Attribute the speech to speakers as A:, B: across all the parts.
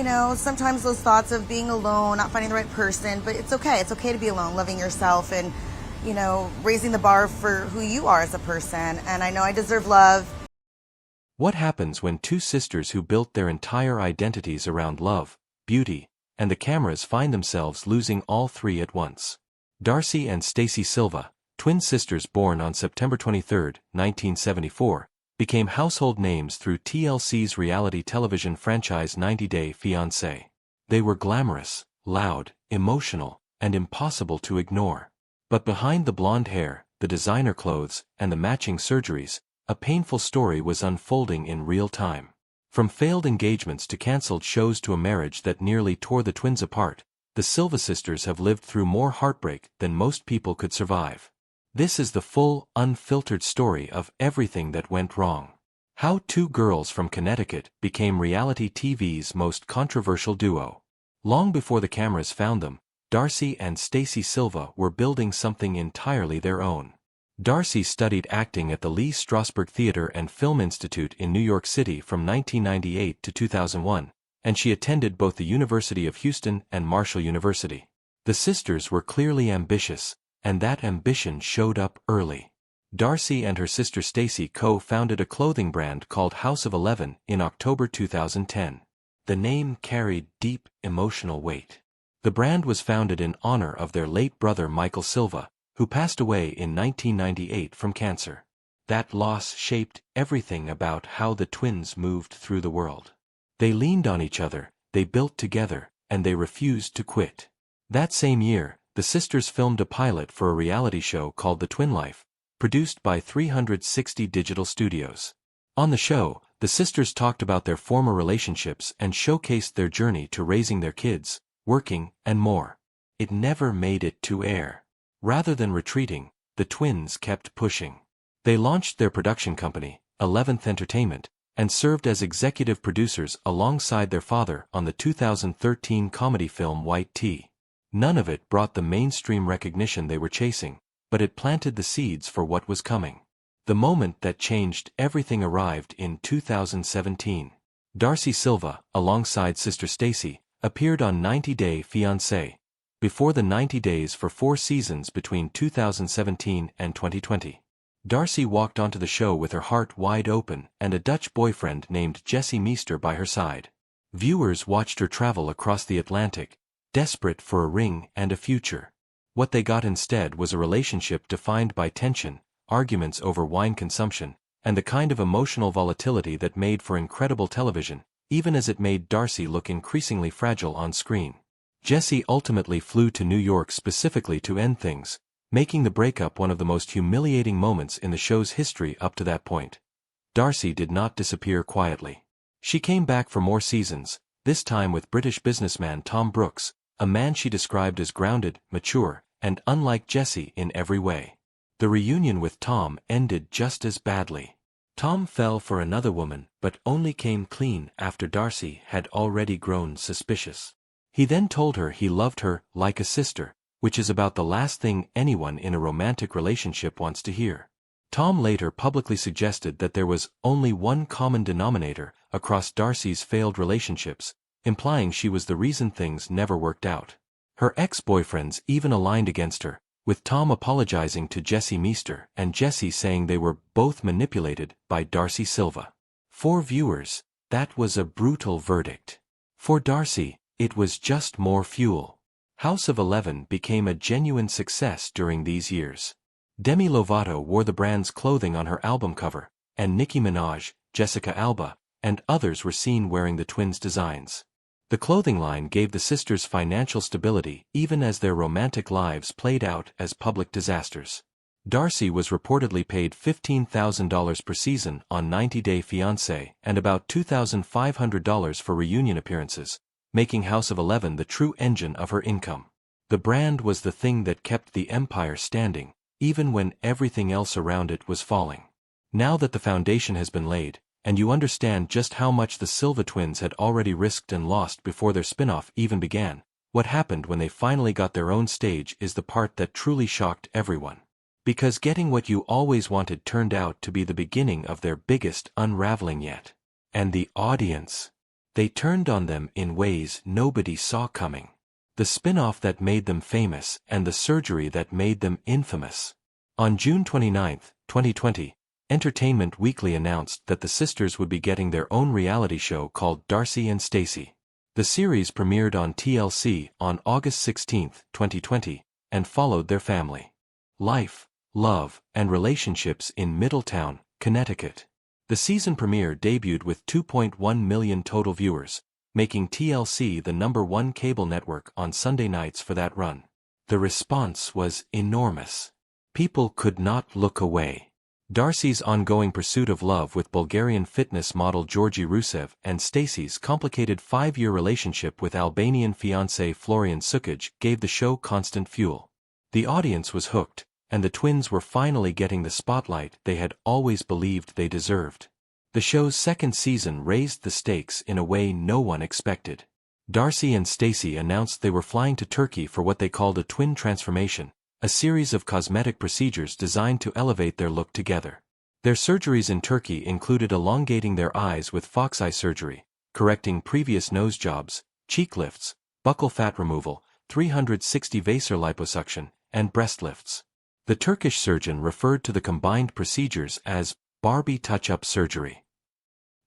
A: Sometimes those thoughts of being alone, not finding the right person, but it's okay. It's okay to be alone, loving yourself and, raising the bar for who you are as a person. And I know I deserve love.
B: What happens when two sisters who built their entire identities around love, beauty, and the cameras find themselves losing all three at once? Darcey and Stacey Silva, twin sisters born on September 23, 1974, became household names through TLC's reality television franchise 90 Day Fiancé. They were glamorous, loud, emotional, and impossible to ignore. But behind the blonde hair, the designer clothes, and the matching surgeries, a painful story was unfolding in real time. From failed engagements to cancelled shows to a marriage that nearly tore the twins apart, the Silva sisters have lived through more heartbreak than most people could survive. This is the full, unfiltered story of everything that went wrong. How two girls from Connecticut became reality TV's most controversial duo. Long before the cameras found them, Darcey and Stacey Silva were building something entirely their own. Darcey studied acting at the Lee Strasberg Theater and Film Institute in New York City from 1998 to 2001, and she attended both the University of Houston and Marshall University. The sisters were clearly ambitious, and that ambition showed up early. Darcey and her sister Stacey co-founded a clothing brand called House of 11 in October 2010. The name carried deep emotional weight. The brand was founded in honor of their late brother Michael Silva, who passed away in 1998 from cancer. That loss shaped everything about how the twins moved through the world. They leaned on each other, they built together, and they refused to quit. That same year, the sisters filmed a pilot for a reality show called The Twin Life, produced by 360 Digital Studios. On the show, the sisters talked about their former relationships and showcased their journey to raising their kids, working, and more. It never made it to air. Rather than retreating, the twins kept pushing. They launched their production company, 11th Entertainment, and served as executive producers alongside their father on the 2013 comedy film White Tea. None of it brought the mainstream recognition they were chasing, but it planted the seeds for what was coming. The moment that changed everything arrived in 2017. Darcey Silva, alongside sister Stacey, appeared on 90 Day Fiancé, before the 90 days for 4 seasons between 2017 and 2020. Darcey walked onto the show with her heart wide open and a Dutch boyfriend named Jesse Meester by her side. Viewers watched her travel across the Atlantic, desperate for a ring and a future. What they got instead was a relationship defined by tension, arguments over wine consumption, and the kind of emotional volatility that made for incredible television, even as it made Darcey look increasingly fragile on screen. Jesse ultimately flew to New York specifically to end things, making the breakup one of the most humiliating moments in the show's history up to that point. Darcey did not disappear quietly. She came back for more seasons, this time with British businessman Tom Brooks, a man she described as grounded, mature, and unlike Jesse in every way. The reunion with Tom ended just as badly. Tom fell for another woman but only came clean after Darcey had already grown suspicious. He then told her he loved her like a sister, which is about the last thing anyone in a romantic relationship wants to hear. Tom later publicly suggested that there was only one common denominator across Darcey's failed relationships, implying she was the reason things never worked out. Her ex-boyfriends even aligned against her, with Tom apologizing to Jesse Meester and Jesse saying they were both manipulated by Darcey Silva. For viewers, that was a brutal verdict. For Darcey, it was just more fuel. House of 11 became a genuine success during these years. Demi Lovato wore the brand's clothing on her album cover, and Nicki Minaj, Jessica Alba, and others were seen wearing the twins' designs. The clothing line gave the sisters financial stability even as their romantic lives played out as public disasters. Darcey was reportedly paid $15,000 per season on 90 Day Fiancé and about $2,500 for reunion appearances, making House of 11 the true engine of her income. The brand was the thing that kept the empire standing, even when everything else around it was falling. Now that the foundation has been laid, and you understand just how much the Silva twins had already risked and lost before their spin-off even began, what happened when they finally got their own stage is the part that truly shocked everyone. Because getting what you always wanted turned out to be the beginning of their biggest unraveling yet. And the audience. They turned on them in ways nobody saw coming. The spin-off that made them famous and the surgery that made them infamous. On June 29, 2020, Entertainment Weekly announced that the sisters would be getting their own reality show called Darcey and Stacey. The series premiered on TLC on August 16, 2020, and followed their family life, love, and relationships in Middletown, Connecticut. The season premiere debuted with 2.1 million total viewers, making TLC the #1 cable network on Sunday nights for that run. The response was enormous. People could not look away. Darcey's ongoing pursuit of love with Bulgarian fitness model Georgi Rusev and Stacey's complicated 5-year relationship with Albanian fiancé Florian Sukic gave the show constant fuel. The audience was hooked, and the twins were finally getting the spotlight they had always believed they deserved. The show's second season raised the stakes in a way no one expected. Darcey and Stacey announced they were flying to Turkey for what they called a twin transformation, a series of cosmetic procedures designed to elevate their look together. Their surgeries in Turkey included elongating their eyes with fox eye surgery, correcting previous nose jobs, cheek lifts, buccal fat removal, 360 Vaser liposuction, and breast lifts. The Turkish surgeon referred to the combined procedures as Barbie touch-up surgery.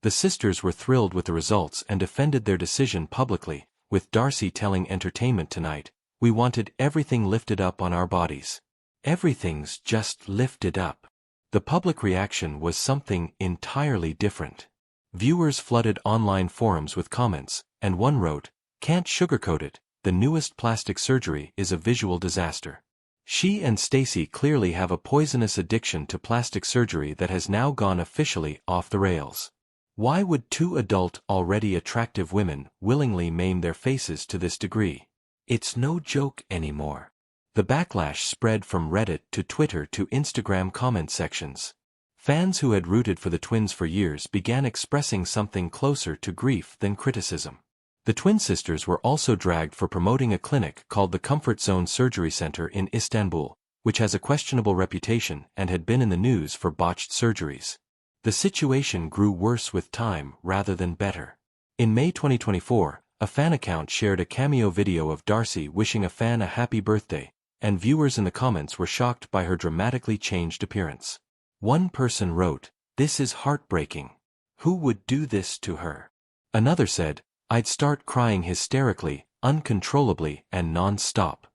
B: The sisters were thrilled with the results and defended their decision publicly, with Darcey telling Entertainment Tonight, "We wanted everything lifted up on our bodies. Everything's just lifted up." The public reaction was something entirely different. Viewers flooded online forums with comments, and one wrote, "Can't sugarcoat it, the newest plastic surgery is a visual disaster." She and Stacey clearly have a poisonous addiction to plastic surgery that has now gone officially off the rails. Why would two adult, already attractive women willingly maim their faces to this degree? It's no joke anymore. The backlash spread from Reddit to Twitter to Instagram comment sections. Fans who had rooted for the twins for years began expressing something closer to grief than criticism. The twin sisters were also dragged for promoting a clinic called the Comfort Zone Surgery Center in Istanbul, which has a questionable reputation and had been in the news for botched surgeries. The situation grew worse with time rather than better. In May 2024, a fan account shared a cameo video of Darcey wishing a fan a happy birthday, and viewers in the comments were shocked by her dramatically changed appearance. One person wrote, "This is heartbreaking. Who would do this to her?" Another said, "I'd start crying hysterically, uncontrollably, and non-stop."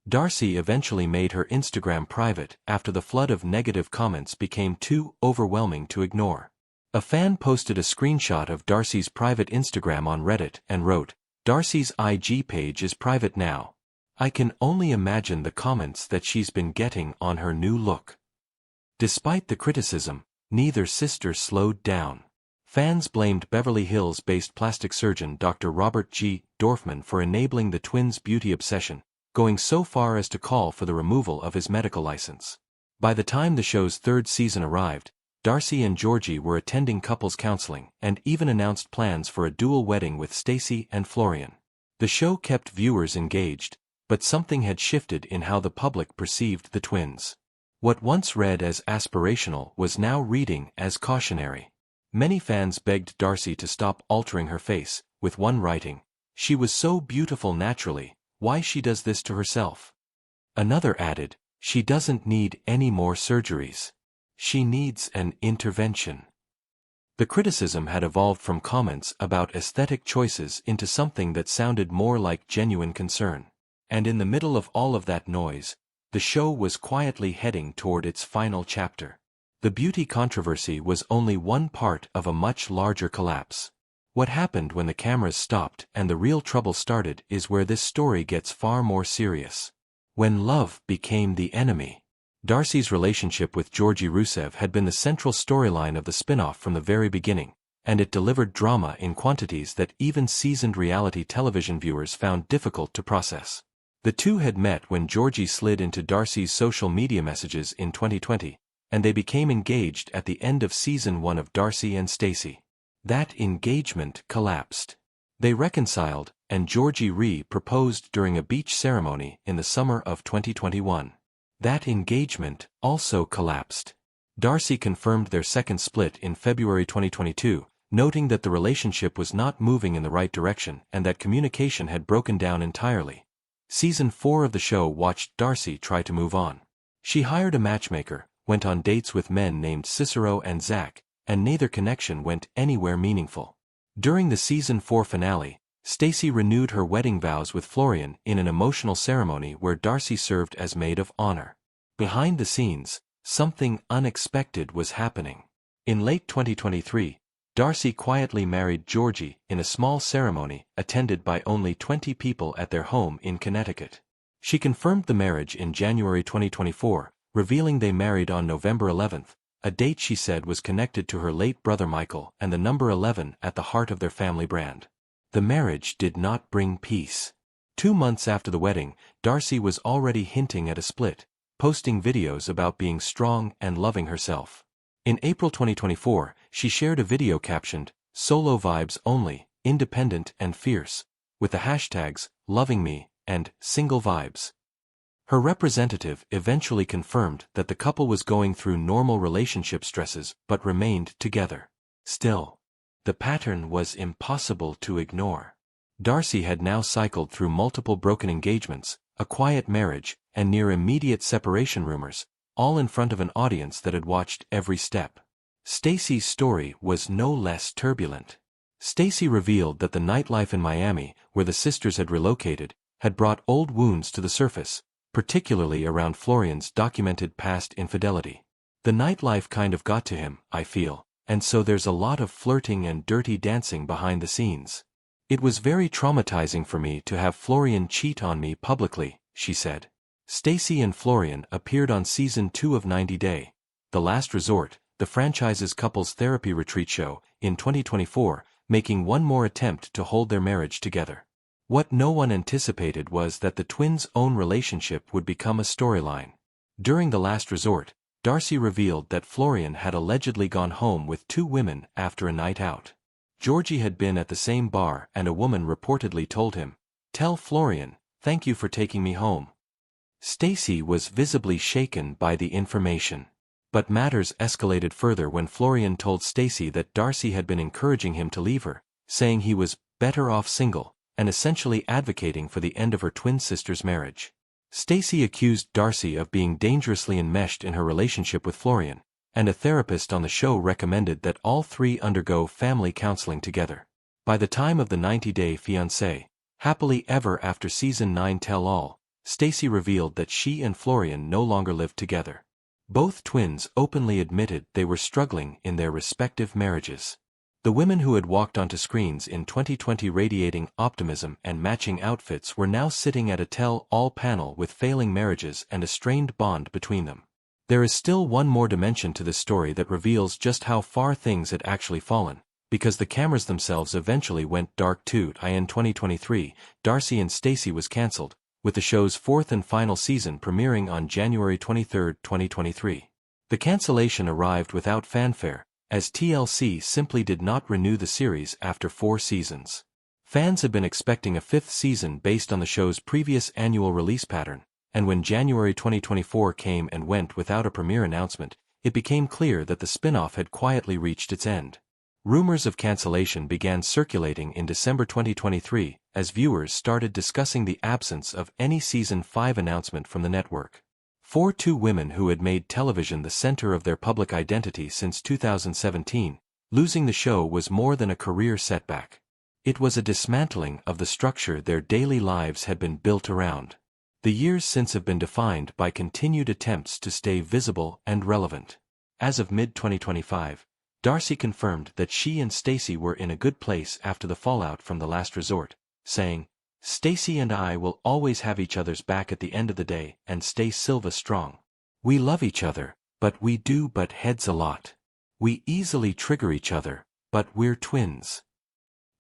B: Darcey eventually made her Instagram private after the flood of negative comments became too overwhelming to ignore. A fan posted a screenshot of Darcey's private Instagram on Reddit and wrote, "Darcey's IG page is private now. I can only imagine the comments that she's been getting on her new look." Despite the criticism, neither sister slowed down. Fans blamed Beverly Hills-based plastic surgeon Dr. Robert G. Dorfman for enabling the twins' beauty obsession, going so far as to call for the removal of his medical license. By the time the show's third season arrived, Darcey and Georgi were attending couples counseling and even announced plans for a dual wedding with Stacey and Florian. The show kept viewers engaged, but something had shifted in how the public perceived the twins. What once read as aspirational was now reading as cautionary. Many fans begged Darcey to stop altering her face, with one writing, "She was so beautiful naturally, why she does this to herself?" Another added, "She doesn't need any more surgeries. She needs an intervention." The criticism had evolved from comments about aesthetic choices into something that sounded more like genuine concern. And in the middle of all of that noise, the show was quietly heading toward its final chapter. The beauty controversy was only one part of a much larger collapse. What happened when the cameras stopped and the real trouble started is where this story gets far more serious. When love became the enemy. Darcey's relationship with Georgi Rusev had been the central storyline of the spin-off from the very beginning, and it delivered drama in quantities that even seasoned reality television viewers found difficult to process. The two had met when Georgi slid into Darcey's social media messages in 2020, and they became engaged at the end of season 1 of Darcey and Stacey. That engagement collapsed. They reconciled, and Georgi proposed during a beach ceremony in the summer of 2021. That engagement also collapsed. Darcey confirmed their second split in February 2022, noting that the relationship was not moving in the right direction and that communication had broken down entirely. Season 4 of the show watched Darcey try to move on. She hired a matchmaker, went on dates with men named Cicero and Zach, and neither connection went anywhere meaningful. During the Season 4 finale, Stacey renewed her wedding vows with Florian in an emotional ceremony where Darcey served as maid of honor. Behind the scenes, something unexpected was happening. In late 2023, Darcey quietly married Georgie in a small ceremony attended by only 20 people at their home in Connecticut. She confirmed the marriage in January 2024, revealing they married on November 11th, a date she said was connected to her late brother Michael and the number 11 at the heart of their family brand. The marriage did not bring peace. 2 months after the wedding, Darcey was already hinting at a split, posting videos about being strong and loving herself. In April 2024, she shared a video captioned, "Solo vibes only, independent and fierce," with the hashtags, "loving me," and "single vibes." Her representative eventually confirmed that the couple was going through normal relationship stresses but remained together. Still, the pattern was impossible to ignore. Darcey had now cycled through multiple broken engagements, a quiet marriage, and near-immediate separation rumors, all in front of an audience that had watched every step. Stacey's story was no less turbulent. Stacey revealed that the nightlife in Miami, where the sisters had relocated, had brought old wounds to the surface, particularly around Florian's documented past infidelity. "The nightlife kind of got to him, I feel, and so there's a lot of flirting and dirty dancing behind the scenes. It was very traumatizing for me to have Florian cheat on me publicly," she said. Stacey and Florian appeared on Season 2 of 90 Day, The Last Resort, the franchise's couples therapy retreat show, in 2024, making one more attempt to hold their marriage together. What no one anticipated was that the twins' own relationship would become a storyline. During The Last Resort, Darcey revealed that Florian had allegedly gone home with 2 women after a night out. Georgie had been at the same bar and a woman reportedly told him, "Tell Florian, thank you for taking me home." Stacey was visibly shaken by the information. But matters escalated further when Florian told Stacey that Darcey had been encouraging him to leave her, saying he was better off single, and essentially advocating for the end of her twin sister's marriage. Stacey accused Darcey of being dangerously enmeshed in her relationship with Florian, and a therapist on the show recommended that all 3 undergo family counseling together. By the time of the 90-day Fiancé, Happily Ever After Season 9 Tell-All, Stacey revealed that she and Florian no longer lived together. Both twins openly admitted they were struggling in their respective marriages. The women who had walked onto screens in 2020 radiating optimism and matching outfits were now sitting at a tell-all panel with failing marriages and a strained bond between them. There is still one more dimension to this story that reveals just how far things had actually fallen, because the cameras themselves eventually went dark too. In 2023, Darcey and Stacey was cancelled, with the show's 4th and final season premiering on January 23, 2023. The cancellation arrived without fanfare, as TLC simply did not renew the series after 4 seasons. Fans had been expecting a 5th season based on the show's previous annual release pattern, and when January 2024 came and went without a premiere announcement, it became clear that the spin-off had quietly reached its end. Rumors of cancellation began circulating in December 2023 as viewers started discussing the absence of any Season 5 announcement from the network. For 2 women who had made television the center of their public identity since 2017, losing the show was more than a career setback. It was a dismantling of the structure their daily lives had been built around. The years since have been defined by continued attempts to stay visible and relevant. As of mid-2025, Darcey confirmed that she and Stacey were in a good place after the fallout from The Last Resort, saying, "Stacey and I will always have each other's back at the end of the day and stay Silva strong. We love each other, but we do butt heads a lot. We easily trigger each other, but we're twins."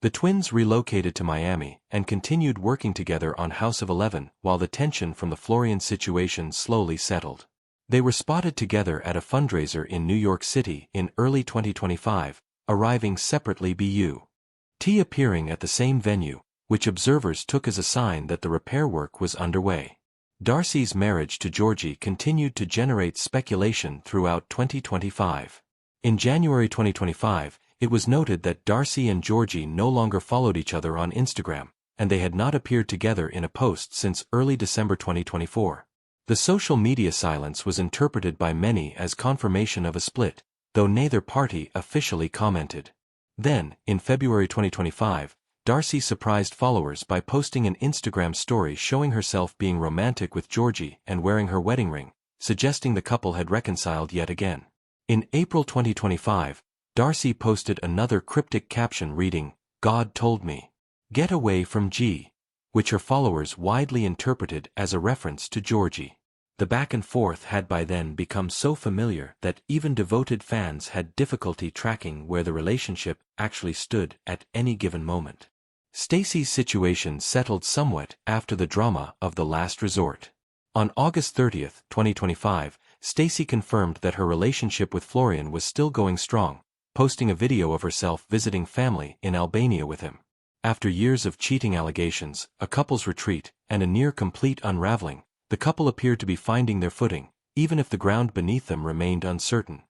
B: The twins relocated to Miami and continued working together on House of 11 while the tension from the Florian situation slowly settled. They were spotted together at a fundraiser in New York City in early 2025, arriving separately but appearing at the same venue, which observers took as a sign that the repair work was underway. Darcey's marriage to Georgie continued to generate speculation throughout 2025. In January 2025, It was noted that Darcey and Georgie no longer followed each other on Instagram, and they had not appeared together in a post since early December 2024. The social media silence was interpreted by many as confirmation of a split, though neither party officially commented. Then, in February 2025, Darcey surprised followers by posting an Instagram story showing herself being romantic with Georgie and wearing her wedding ring, suggesting the couple had reconciled yet again. In April 2025, Darcey posted another cryptic caption reading, "God told me. Get away from G," which her followers widely interpreted as a reference to Georgie. The back and forth had by then become so familiar that even devoted fans had difficulty tracking where the relationship actually stood at any given moment. Stacey's situation settled somewhat after the drama of The Last Resort. On August 30, 2025, Stacey confirmed that her relationship with Florian was still going strong, posting a video of herself visiting family in Albania with him. After years of cheating allegations, a couple's retreat, and a near-complete unraveling, the couple appeared to be finding their footing, even if the ground beneath them remained uncertain.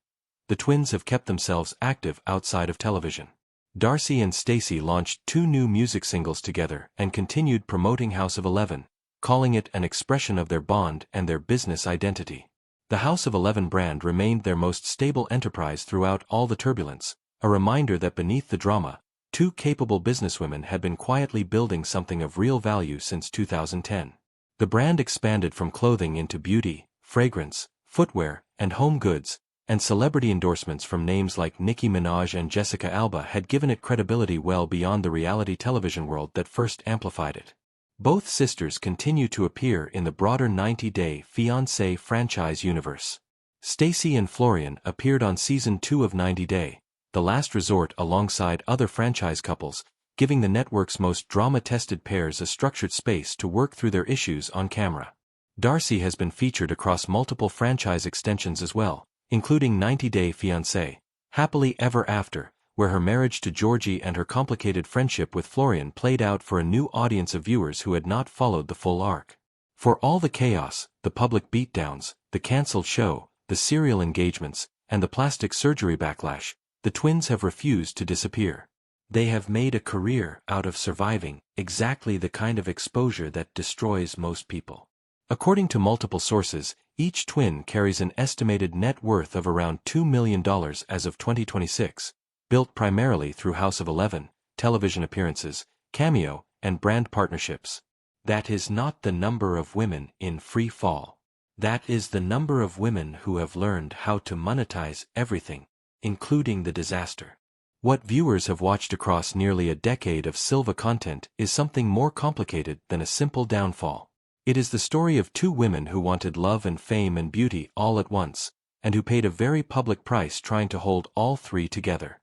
B: The twins have kept themselves active outside of television. Darcey and Stacey launched 2 new music singles together and continued promoting House of 11, calling it an expression of their bond and their business identity. The House of 11 brand remained their most stable enterprise throughout all the turbulence, a reminder that beneath the drama, 2 capable businesswomen had been quietly building something of real value since 2010. The brand expanded from clothing into beauty, fragrance, footwear, and home goods, and celebrity endorsements from names like Nicki Minaj and Jessica Alba had given it credibility well beyond the reality television world that first amplified it. Both sisters continue to appear in the broader 90-Day Fiancé franchise universe. Stacey and Florian appeared on Season 2 of 90 Day, The Last Resort alongside other franchise couples, giving the network's most drama-tested pairs a structured space to work through their issues on camera. Darcey has been featured across multiple franchise extensions as well, including 90 Day Fiancé, Happily Ever After, where her marriage to Georgie and her complicated friendship with Florian played out for a new audience of viewers who had not followed the full arc. For all the chaos, the public beatdowns, the cancelled show, the serial engagements, and the plastic surgery backlash, the twins have refused to disappear. They have made a career out of surviving, exactly the kind of exposure that destroys most people. According to multiple sources, each twin carries an estimated net worth of around $2 million as of 2026, built primarily through House of 11, television appearances, cameo, and brand partnerships. That is not the number of women in free fall. That is the number of women who have learned how to monetize everything, including the disaster. What viewers have watched across nearly a decade of Silva content is something more complicated than a simple downfall. It is the story of 2 women who wanted love and fame and beauty all at once, and who paid a very public price trying to hold all 3 together.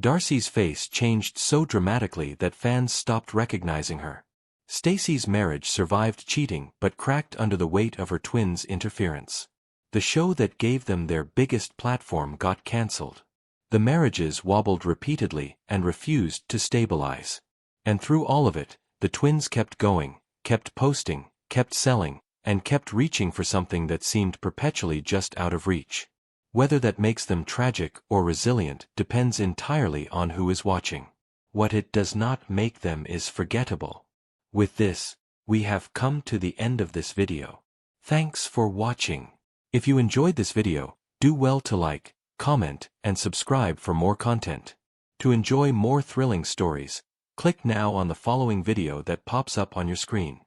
B: Darcey's face changed so dramatically that fans stopped recognizing her. Stacey's marriage survived cheating but cracked under the weight of her twins' interference. The show that gave them their biggest platform got cancelled. The marriages wobbled repeatedly and refused to stabilize. And through all of it, the twins kept going, kept posting, kept selling, and kept reaching for something that seemed perpetually just out of reach. Whether that makes them tragic or resilient depends entirely on who is watching. What it does not make them is forgettable. With this, we have come to the end of this video. Thanks for watching. If you enjoyed this video, do well to like, comment, and subscribe for more content. To enjoy more thrilling stories, click now on the following video that pops up on your screen.